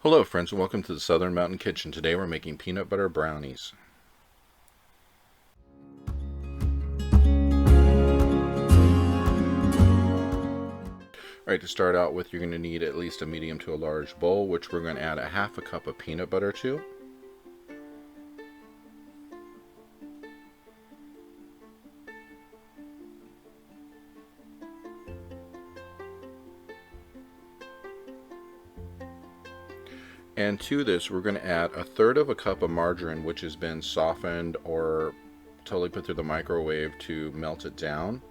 Hello friends and welcome to the Southern Mountain Kitchen. Today we're making peanut butter brownies. Alright, to start out with, you're going to need at least a medium to a large bowl, which we're going to add a half a cup of peanut butter to. And to this, we're going to add a third of a cup of margarine, which has been softened or totally put through the microwave to melt it down.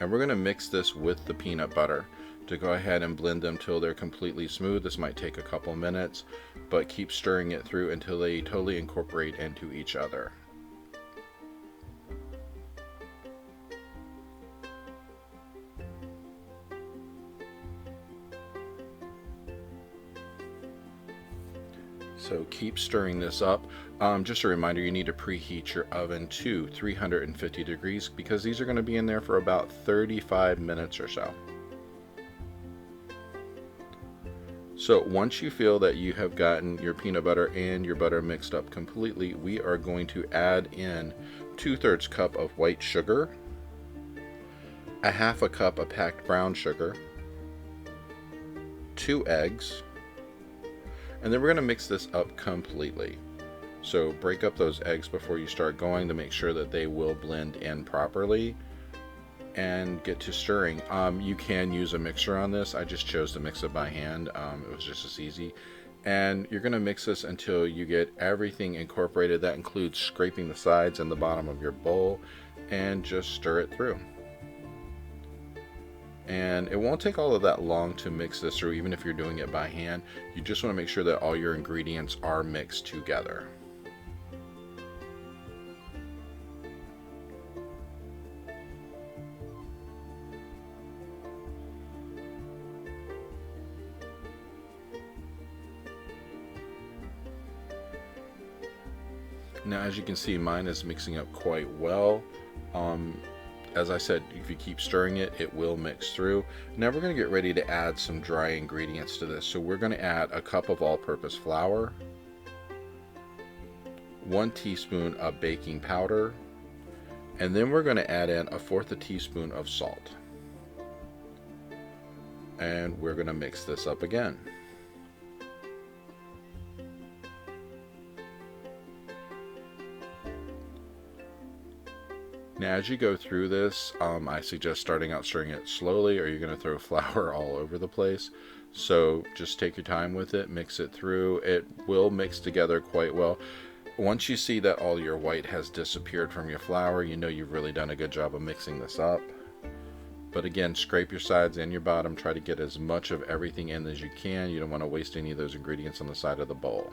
And we're going to mix this with the peanut butter to go ahead and blend them till they're completely smooth. This might take a couple minutes, but keep stirring it through until they totally incorporate into each other. So keep stirring this up. Just a reminder, you need to preheat your oven to 350 degrees because these are going to be in there for about 35 minutes or so. So once you feel that you have gotten your peanut butter and your butter mixed up completely, we are going to add in 2/3 cup of white sugar, a half a cup of packed brown sugar, 2 eggs, and then we're going to mix this up completely. So break up those eggs before you start going to make sure that they will blend in properly and get to stirring. You can use a mixer on this. I just chose to mix it by hand. It was just as easy. And you're going to mix this until you get everything incorporated. That includes scraping the sides and the bottom of your bowl, and just stir it through. And it won't take all of that long to mix this through, even if you're doing it by hand. You just want to make sure that all your ingredients are mixed together. Now, as you can see, mine is mixing up quite well. As I said, if you keep stirring it, it will mix through. Now we're going to get ready to add some dry ingredients to this. So we're going to add a cup of all-purpose flour, 1 teaspoon of baking powder, and then we're going to add in 1/4 teaspoon of salt. And we're going to mix this up again. Now, as you go through this, I suggest starting out stirring it slowly, or you're going to throw flour all over the place. So just take your time with it, mix it through. It will mix together quite well. Once you see that all your white has disappeared from your flour, you know you've really done a good job of mixing this up. But again, scrape your sides and your bottom. Try to get as much of everything in as you can. You don't want to waste any of those ingredients on the side of the bowl.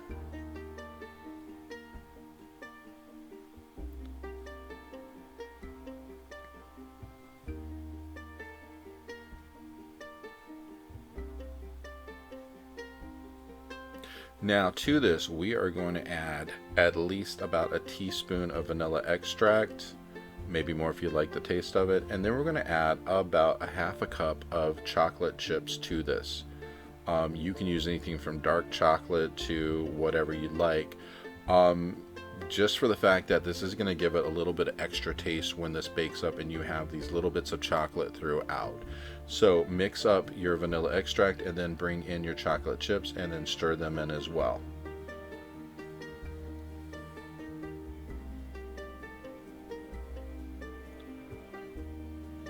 Now to this, we are going to add at least about a teaspoon of vanilla extract, maybe more if you like the taste of it, and then we're going to add about a half a cup of chocolate chips to this. You can use anything from dark chocolate to whatever you'd like, just for the fact that this is going to give it a little bit of extra taste when this bakes up and you have these little bits of chocolate throughout. So mix up your vanilla extract and then bring in your chocolate chips and then stir them in as well.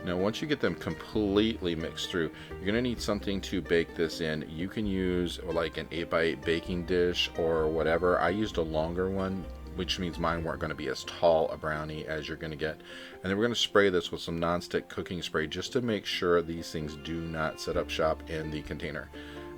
Now once you get them completely mixed through, you're going to need something to bake this in. You can use like an 8x8 baking dish or whatever. I used a longer one, which means mine weren't going to be as tall a brownie as you're going to get. And then we're going to spray this with some nonstick cooking spray just to make sure these things do not set up shop in the container.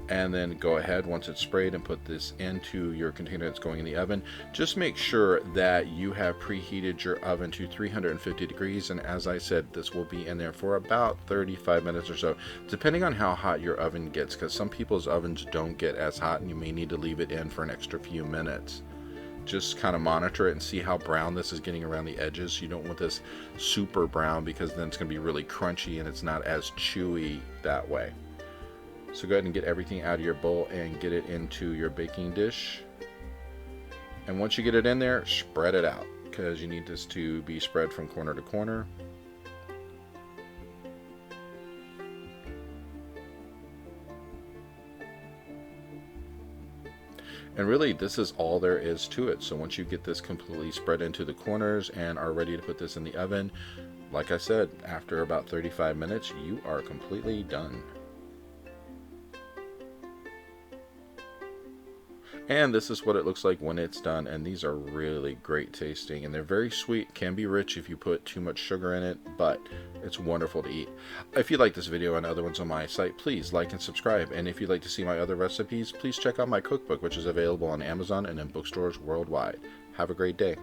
And then go ahead once it's sprayed and put this into your container that's going in the oven. Just make sure that you have preheated your oven to 350 degrees, and as I said, this will be in there for about 35 minutes or so, depending on how hot your oven gets, because some people's ovens don't get as hot and you may need to leave it in for an extra few minutes. Just kind of monitor it and see how brown this is getting around the edges. You don't want this super brown because then it's going to be really crunchy and it's not as chewy that way. So go ahead and get everything out of your bowl and get it into your baking dish. And once you get it in there, spread it out, because you need this to be spread from corner to corner. And really, this is all there is to it. So once you get this completely spread into the corners and are ready to put this in the oven, like I said, after about 35 minutes, you are completely done. And this is what it looks like when it's done, and these are really great tasting, and they're very sweet. Can be rich if you put too much sugar in it, but it's wonderful to eat. If you like this video and other ones on my site, please like and subscribe. And if you'd like to see my other recipes, please check out my cookbook, which is available on Amazon and in bookstores worldwide. Have a great day.